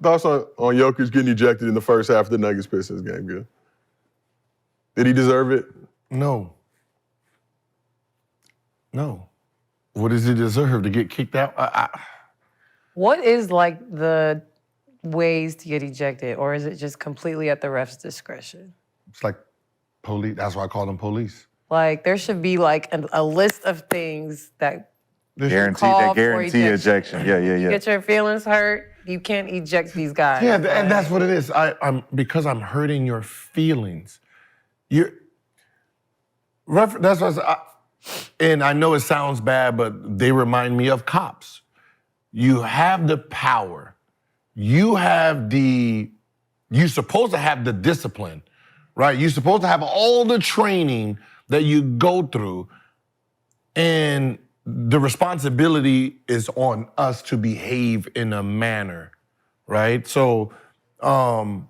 Thoughts on Jokic getting ejected in the first half of the Nuggets-Pistons game, good? Did he deserve it? No. No. What does he deserve? To get kicked out? What is like the ways to get ejected, or is it just completely at the ref's discretion? It's like police. That's why I call them police. Like there should be like a list of things that guarantee ejection. Yeah. You get your feelings hurt, you can't eject these guys. Yeah, and that's what it is. Because I'm hurting your feelings. That's what and I know it sounds bad, but they remind me of cops. You have the power. You're supposed to have the discipline, right? You're supposed to have all the training that you go through, and the responsibility is on us to behave in a manner, right? So, and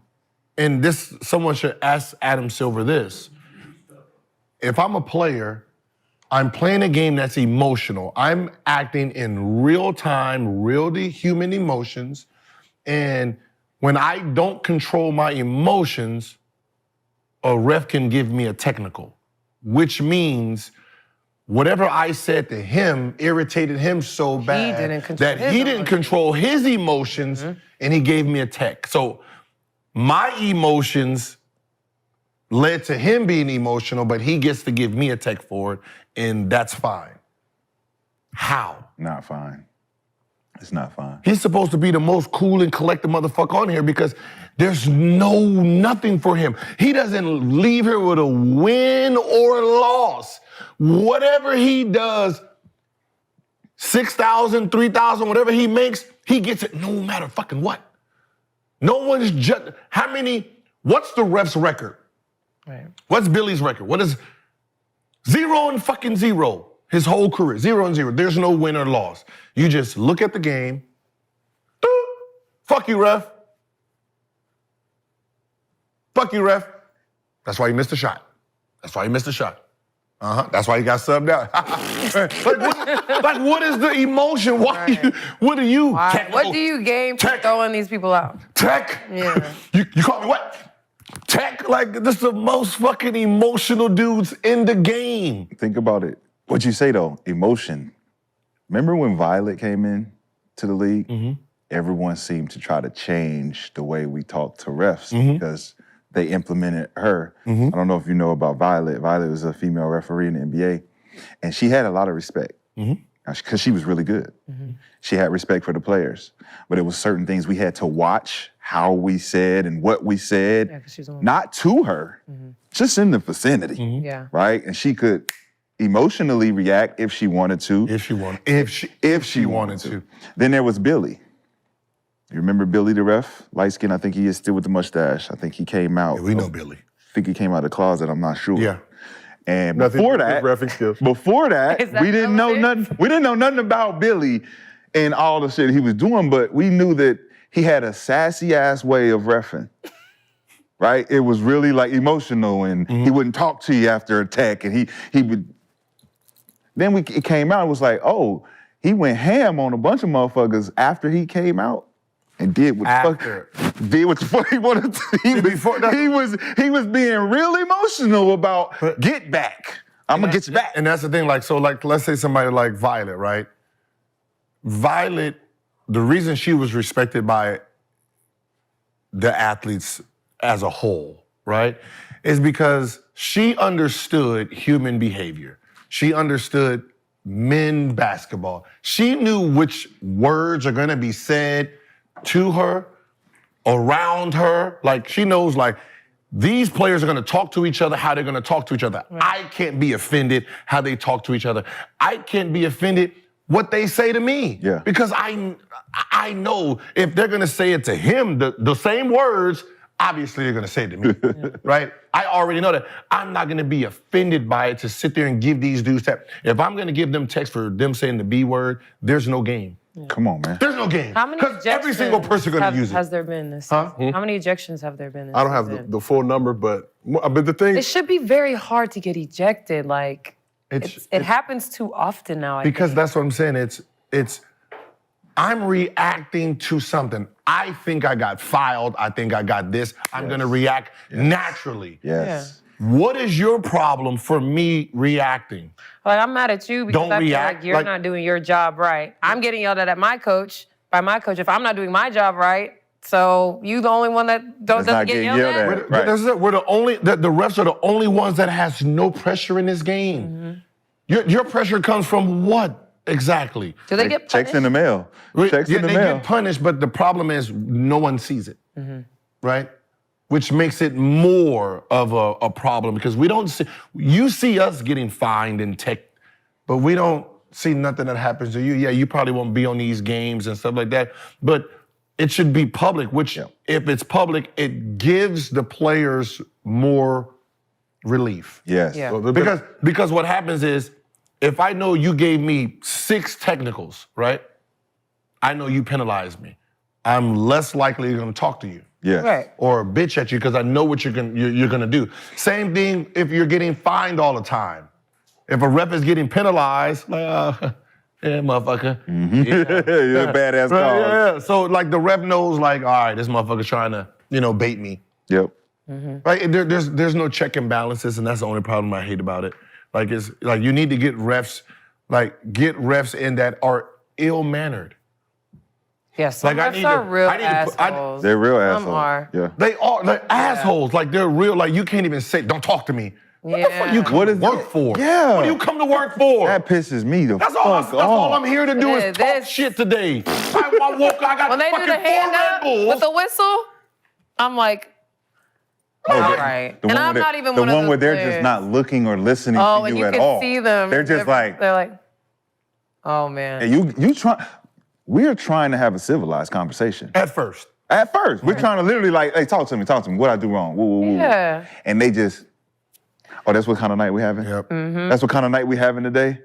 this, someone should ask Adam Silver this. If I'm a player, I'm playing a game that's emotional. I'm acting in real time, real human emotions. And when I don't control my emotions, a ref can give me a technical, which means whatever I said to him irritated him so bad that he didn't control his emotions, and he gave me a tech. So my emotions led to him being emotional, but he gets to give me a tech for it, and that's fine. How? Not fine. It's not fine. He's supposed to be the most cool and collected motherfucker on here because there's nothing for him. He doesn't leave here with a win or loss. Whatever he does, 6,000, 3,000, whatever he makes, he gets it no matter fucking what. No one's just, what's the ref's record? Right. What's Billy's record? What is 0-0 his whole career, 0-0. There's no win or loss. You just look at the game. Fuck you, ref. Fuck you, ref. That's why you missed a shot. That's why you missed a shot. That's why you got subbed out. like, what is the emotion? Why? Right. What do you? What do you gain for throwing these people out? Tech. Yeah. You call me what? Tech. Like, this is the most fucking emotional dudes in the game. Think about it. What'd you say though? Emotion. Remember when Violet came in to the league? Mm-hmm. Everyone seemed to try to change the way we talk to refs because they implemented her. I don't know if you know about Violet. Violet was a female referee in the NBA, and she had a lot of respect because she was really good. She had respect for the players, but it was certain things we had to watch how we said and what we said, not to her, just in the vicinity, right? And she could emotionally react if she wanted to. If she wanted to. Then there was Billy. You remember Billy the ref? Light skin, I think he is still with the mustache. I think he came out. Yeah, we know Billy. I think he came out of the closet, I'm not sure. Yeah. And before that, we didn't know nothing. We didn't know nothing about Billy and all the shit he was doing, but we knew that he had a sassy ass way of reffing. Right? It was really like emotional, and he wouldn't talk to you after a tech, and he would. Then it came out, it was like, oh, he went ham on a bunch of motherfuckers after he came out and did what the fuck he wanted to. He was being real emotional about get back. I'm gonna get you back. And that's the thing, let's say somebody like Violet, right? Violet, the reason she was respected by the athletes as a whole, right, is because she understood human behavior. She understood men basketball. She knew which words are gonna be said to her, around her. Like, she knows, like, these players are gonna talk to each other, how they're gonna talk to each other. Right. I can't be offended how they talk to each other. I can't be offended what they say to me. Yeah. Because I know if they're gonna say it to him, the same words, obviously they're gonna say it to me, right? I already know that. I'm not gonna be offended by it to sit there and give these dudes text. If I'm gonna give them text for them saying the B word, there's no game. Come on, man. There's no game. How many ejections every single person gonna use it. Has there been this season? How many ejections have there been this I don't have the full number, but the thing... It should be very hard to get ejected. Like, it happens too often now, I because think. that's what I'm saying. I'm reacting to something. I think I got filed. I think I got this. I'm going to react naturally. Yes. What is your problem for me reacting? Like, I'm mad at you because Don't I feel react like you're like- not doing your job right. I'm getting yelled at by my coach if I'm not doing my job right. So you the only one that doesn't not get getting yelled yelled at? at. Right. We're the only, the refs are the only ones that has no pressure in this game. Your pressure comes from what exactly? Do they get punished? Checks in the mail. Checks in the they mail. get punished, but the problem is no one sees it, right? Which makes it more of a problem because we don't see, you see us getting fined and tech, but we don't see nothing that happens to you. Yeah, you probably won't be on these games and stuff like that, but it should be public, which if it's public, it gives the players more relief. Yes. Yeah. Because what happens is, if I know you gave me 6 technicals, right? I know you penalized me. I'm less likely going to talk to you. Yes. Right. Or bitch at you because I know what you're gonna do. Same thing if you're getting fined all the time. If a ref is getting penalized, like, yeah, motherfucker. You're a badass Right, call. yeah. So like the ref knows, like, all right, this motherfucker's trying to, bait me. Yep. Right? There's no check and balances, and that's the only problem I hate about it. Like it's like you need to get refs in that are ill-mannered. Yes, Like, I refs need are to- real I need to put- assholes. They're real assholes. Some are. Yeah. They are assholes. Like they're real. Like you can't even say, "Don't talk to me." What the fuck you come What to is work it? for? Yeah. What do you come to work for? That pisses me the That's fuck all off. I'm here to do It is talk is. shit today. I woke. I got When they do fucking the hand 4 Red up Bulls. with the whistle, I'm like, all right. The And one I'm where not even the one of one those where they're players. just not looking or listening Oh, to and you you at can all. see them. They're just like, they're like, oh man. hey, you try. We are trying to have a civilized conversation. At first. At first, we're trying to literally like, hey, talk to me. What I do wrong? Woo, woo, woo. Yeah. And they just, oh, that's what kind of night we having? Yep. That's what kind of night we having today?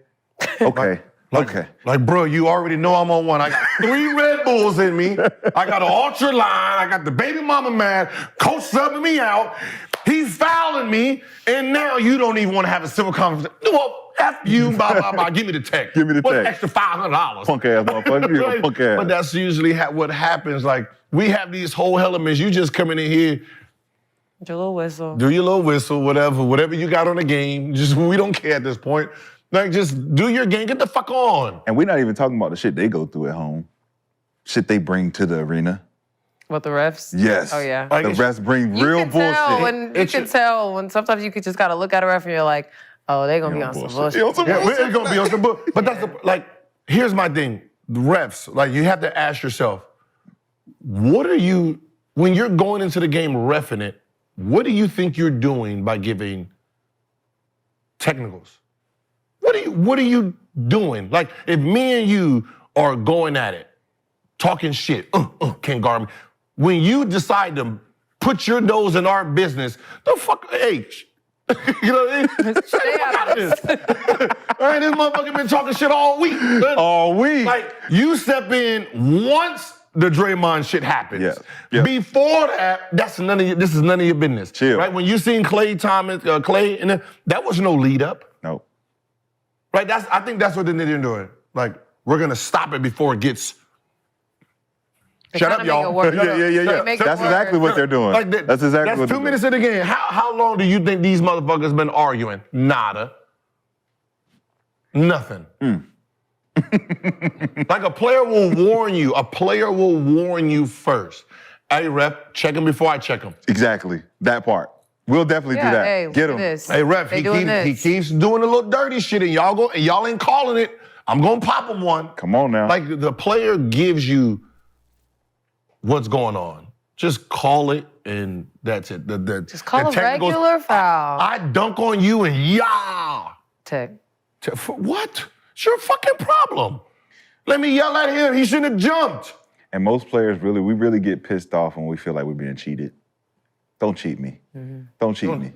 Okay. Okay. Like, bro, you already know I'm on one. I got 3 Red Bulls in me. I got an ultra line. I got the baby mama mad. Coach subbing me out. He's fouling me. And now you don't even want to have a civil conversation. Well, F you, blah, blah, blah. Give me the tech. Give me the What's tech. extra $500? Punk ass motherfucker. You're a punk ass. But that's usually what happens. Like, we have these whole elements. You just coming in here, Do a little whistle. do your little whistle, whatever you got on the game. Just, we don't care at this point. Like, just do your game. Get the fuck on. And we're not even talking about the shit they go through at home. Shit they bring to the arena. What, the refs? Yes. Oh, yeah. Like, The refs bring real you can bullshit. tell when sometimes you could just gotta look at a ref and you're like, oh, they're gonna be on some bullshit. You know some Yeah, bullshit. it's gonna be on the book. But that's like, here's my thing. The refs, like, you have to ask yourself, what are you, when you're going into the game reffing it, what do you think you're doing by giving technicals? What are you doing? Like, if me and you are going at it, talking shit, can't guard me. When you decide to put your nose in our business, the fuck, hey, you know what I mean? Stay out of this. All right, this motherfucker been talking shit all week. All week. Like, you step in once the Draymond shit happens. Yeah. Yeah. Before that, this is none of your business. Chill. Right? When you seen Clay, and that was no lead up. No. Right? I think that's what they're doing. Like, we're gonna stop it before it gets. Shut up, trying to make y'all. it work. Yeah. They make it That's work. exactly what they're doing. Like That's exactly what That's 2 they're minutes of the game. How long do you think these motherfuckers been arguing? Nada. Nothing. Like, a player will warn you. A player will warn you first. Hey, ref, check him before I check him. Exactly. That part. We'll definitely do that. Hey, Get look him. at this. Hey, ref, They he doing keeps this. doing a little dirty shit, and y'all ain't calling it. I'm gonna pop him one. Come on now. Like, the player gives you what's going on. Just call it, and that's it. Just call a regular foul. I dunk on you, and yeah. Tech. For what? It's your fucking problem. Let me yell at him. He shouldn't have jumped. And most players we really get pissed off when we feel like we're being cheated. Don't cheat me. Don't cheat me.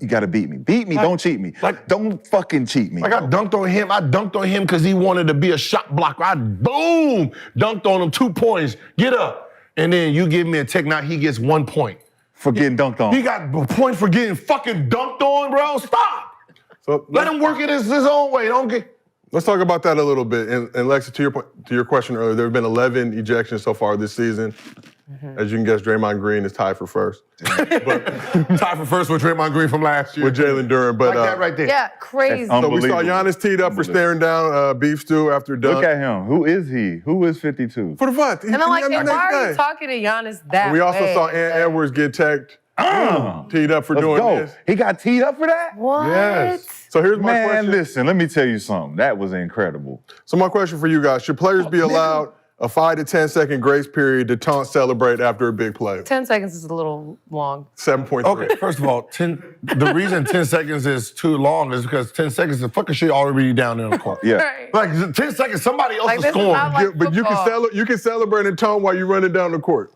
You gotta beat me. Beat me, don't cheat me. Don't fucking cheat me. Like, I dunked on him. I dunked on him because he wanted to be a shot blocker. I boom, dunked on him, 2 points. Get up. And then you give me a tech, now he gets 1 point. For getting dunked on. He got a point for getting fucking dunked on, bro. Stop. So Let him work it his own way. Don't get. Let's talk about that a little bit. And Lexa, to your question earlier, there have been 11 ejections so far this season. As you can guess, Draymond Green is tied for first. Tied for first with Draymond Green from last year. With Jalen Duren. But, like that right there. Yeah, crazy. So we saw Giannis teed up for staring down Beef Stew after dunk. Look at him. Who is he? Who is 52? For the what? And I'm like, why are you talking to Giannis that We also way? saw Ant Edwards get tagged, teed up for Let's doing go. this. He got teed up for that? What? Yes. So here's my Man, question. listen, let me tell you something. That was incredible. So my question for you guys, should players be allowed a 5 to 10 second grace period to taunt celebrate after a big play? 10 seconds is a little long. 7.3. Okay, first of all, the reason 10 seconds is too long is because 10 seconds the fucking shit already down there on the court. Yeah. Right. Like 10 seconds, somebody else Like, is this is scoring. not like But football. you can celebrate and taunt while you're running down the court.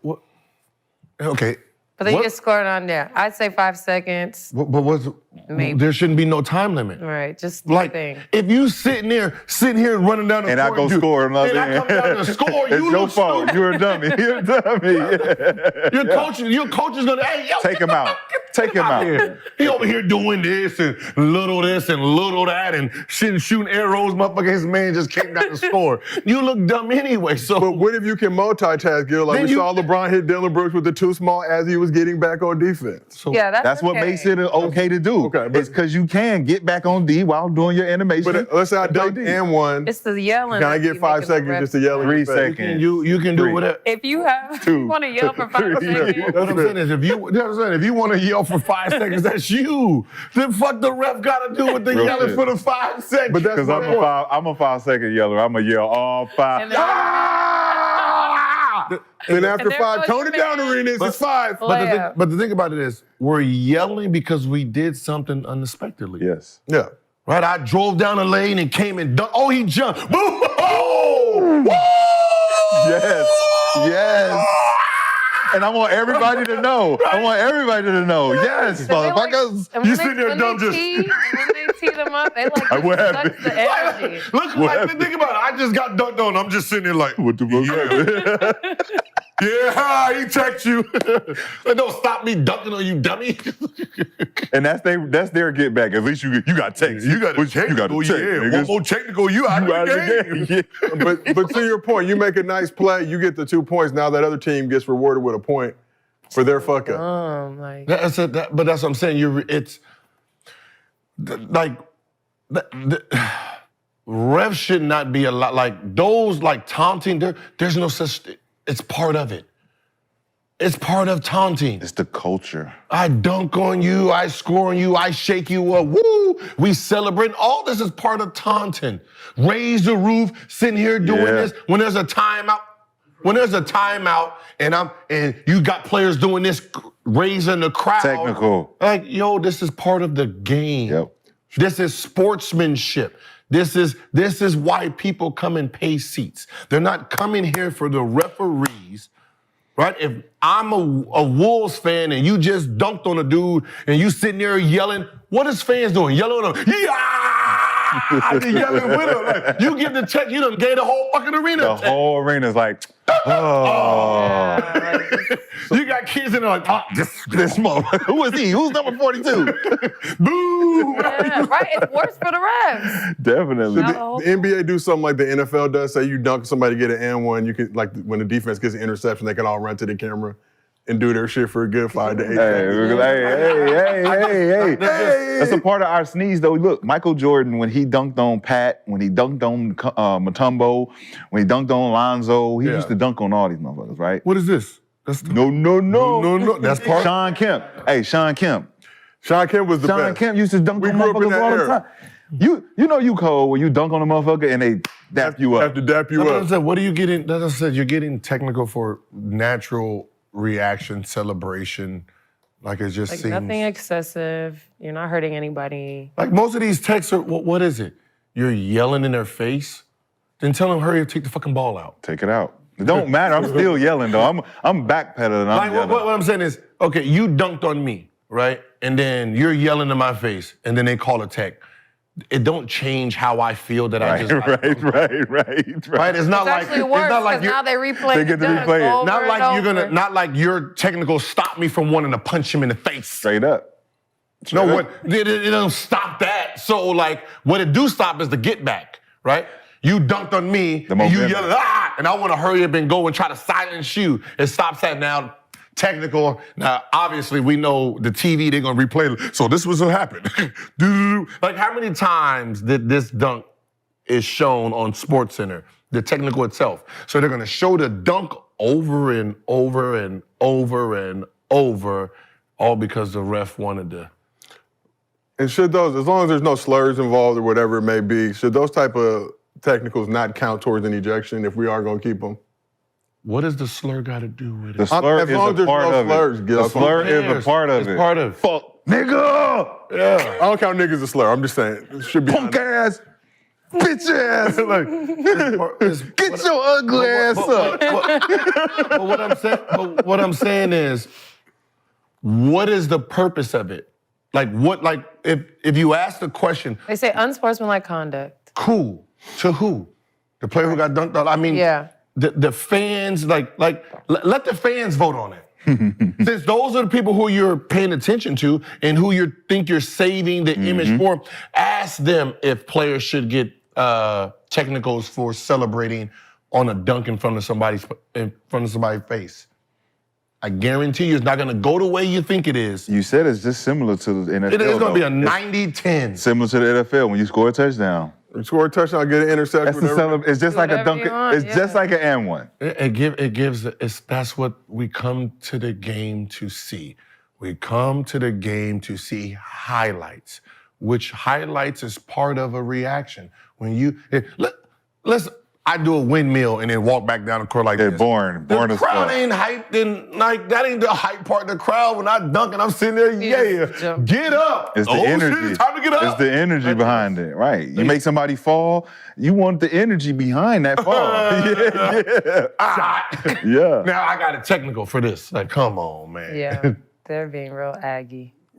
Okay. But then What? you get scored on there. I'd say 5 seconds. But what's Maybe. there shouldn't be no time limit. Right, just Like, thing. if you sitting here and running down the And I court, go score another and I come down to score, It's you your look fault. stupid. You're a dummy. You're a dummy. Your coach is gonna, hey, yo, Take him out. Take him out. here. He over here doing this and little that and shooting arrows. Motherfucker, his man just came down to score. You look dumb anyway. So But what if you can multitask, Gil? Like Then we you- saw LeBron hit Dylan Brooks with the too small as he was getting back on defense. Yeah, That's what okay. makes it okay to do. Okay, but- it's because you can get back on D while doing your animation. But let's say I Play dunked D. and one. It's the yelling. Can I that get be 5 making the seconds refs- just to yell in 3 your face? seconds. you can do 3. whatever. If you have, Two. you want to yell for 5 Three. seconds. That's what I'm saying is if you want to yell for 5 seconds, that's you. Then fuck the ref got to do with the Real yelling shit. for the 5 seconds. But that's Because my point. I'm a 5 second yeller. I'm going to yell all 5. And then- Then after And there 5, goes tone your it down, man. Arenas. It's 5. But the thing about it is, we're yelling because we did something unexpectedly. Yes. Yeah. Right? I drove down a lane and came and dunked. Oh, he jumped. Boo! Oh! Woo! Yes. Yes. And I want everybody to know. I want everybody to know. Yes, And they like- motherfuckers. and You when sitting they- there when dumb they just- tee- When they tee them up, they like What just happened? sucks the energy. Look, What like, happened? think about it. I just got dunked on. I'm just sitting there like, What the fuck? yeah, he checked you. Like, don't stop me dunking on you, dummy. And that's their get back. At least you got text. You got a technical, niggas. One more technical, you out You of out the of game. the game. Yeah. But to your point, you make a nice play, you get the 2 points. Now that other team gets rewarded with a point for their fuck up. Like, But that's what I'm saying. Refs should not be allowed. Like those, like taunting. There's no such. It's part of it. It's part of taunting. It's the culture. I dunk on you, I score on you, I shake you up. Woo! We celebrate. All this is part of taunting. Raise the roof, sitting here doing Yeah. this. When there's a timeout, and you got players doing this, raising the crowd. Technical. Like, yo, this is part of the game. Yep. This is sportsmanship. This is why people come and pay seats. They're not coming here for the referees. Right? If I'm a Wolves fan and you just dunked on a dude and you sitting there yelling, what is fans doing? Yelling on him, yeah! They yelling with him. Like, you give the check, you done gave the whole fucking arena The a check. whole arena's like, oh. You got kids in there like, oh, This motherfucker. Who is he? Who's number 42? boo! yeah, right. It's worse for the refs. Definitely. No. The NBA do something like the NFL does. Say you dunk somebody, get an and one. You can, like when the defense gets an interception, they can all run to the camera and do their shit for a good 5 to 8 seconds. Hey. That's a part of our sneeze, though. Look, Michael Jordan, when he dunked on Pat, when he dunked on Mutombo, when he dunked on Lonzo, he used to dunk on all these motherfuckers, right? What is this? That's No. That's part. Sean Kemp. Hey, Sean Kemp. Sean Kemp was the Sean best. Kemp used to dunk We on grew up in motherfuckers that all the era. time. You know you cold when you dunk on a motherfucker and they dap you Have up. to dap you That's what I up. said. What are you getting? That's what I said. You're getting technical for natural reaction, celebration. Like it just Like seems. nothing excessive. You're not hurting anybody. Like most of these texts are, what is it? You're yelling in their face? Then tell them, hurry up, take the fucking ball out. Take it out. It don't matter. I'm still yelling though. I'm backpedaling. Like I'm yelling. what I'm saying is, okay, you dunked on me, right? And then you're yelling in my face, and then they call a tech. It don't change how I feel that I just Right. Right? It's not It's like actually worse it's not like because you're now they replay They get to the dunk replay it. over not and like you're over. gonna not like your technical stop me from wanting to punch him in the face. Straight up. No, what it don't stop that. So like what it do stop is the get back. right? You dunked on me, and you momentum. yelled, ah! And I want to hurry up and go and try to silence you. It stops that now. Technical. Now, obviously, we know the TV, they're going to replay it. So this was what happened. Like, how many times did this dunk is shown on SportsCenter, the technical itself? So they're going to show the dunk over and over and over and over, all because the ref wanted to. And should those, as long as there's no slurs involved or whatever it may be, should those type of technicals not count towards an ejection if we are going to keep them? What does the slur got to do with The it? slur as is long as a there's part no of slurs, it. Gil, The that's what slur I'm is saying. a part of It's it. part of. Fuck, nigga! Yeah. I don't count niggas as a slur. I'm just saying it should be. Punk ass, bitch ass. Get your ugly ass up. But what I'm saying is, what is the purpose of it? Like if you ask the question, They say unsportsmanlike conduct. cool, to who? The player who got dunked on? I mean, Yeah. the fans, let the fans vote on it. Since those are the people who you're paying attention to and who you think you're saving the image for, ask them if players should get technicals for celebrating on a dunk in front of somebody's face. I guarantee you it's not going to go the way you think it is. You said it's just similar to the NFL. It is going to be a It's 90-10. similar to the NFL when you score a touchdown. You score a touchdown, get an interception. That's the whatever. it's just like a Whatever dunk. you want, It's just yeah. like an and one. That's what we come to the game to see. We come to the game to see highlights, which highlights is part of a reaction. When you, I do a windmill and then walk back down the court like Yeah, this. boring The as crowd fuck. ain't hyped, and like that ain't the hype part of the crowd. When I dunk and I'm sitting there, just jump. get up. It's the Oh, shit, energy. it's time to get up. It's the energy behind it, right? You make somebody fall, you want the energy behind that fall. yeah. Now I got a technical for this. Like, come on, man. Yeah. They're being real Aggie.